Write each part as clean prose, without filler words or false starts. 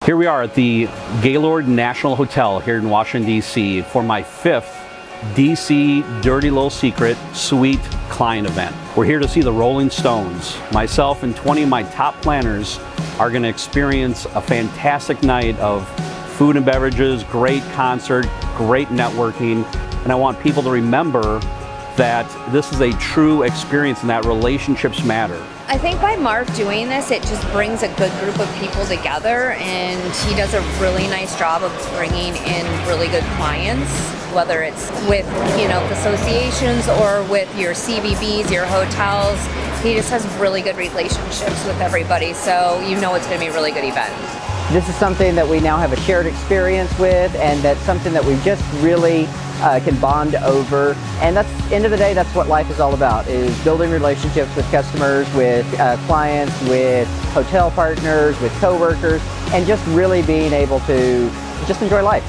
Here we are at the Gaylord National Hotel here in Washington, D.C. for my 5th D.C. Dirty Little Secret Suite client event. We're here to see the Rolling Stones. Myself and 20 of my top planners are going to experience a fantastic night of food and beverages, great concert, great networking, and I want people to remember that this is a true experience and that relationships matter. I think by Mark doing this, it just brings a good group of people together, and he does a really nice job of bringing in really good clients, whether it's with, associations or with your CVBs, your hotels. He just has really good relationships with everybody, so it's going to be a really good event. This is something that we now have a shared experience with, and that's something that we just really can bond over. And that's, end of the day, that's what life is all about, is building relationships with customers, with clients, with hotel partners, with coworkers, and just really being able to just enjoy life.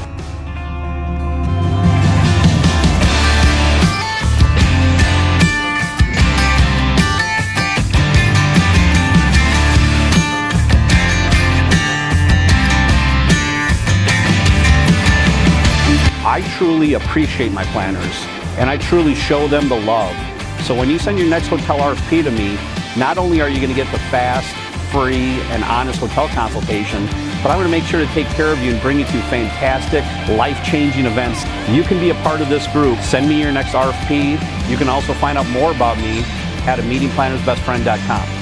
I truly appreciate my planners, and I truly show them the love. So when you send your next hotel RFP to me, not only are you going to get the fast, free, and honest hotel consultation, but I'm going to make sure to take care of you and bring you to fantastic, life-changing events. You can be a part of this group. Send me your next RFP. You can also find out more about me at meetingplannersbestfriend.com.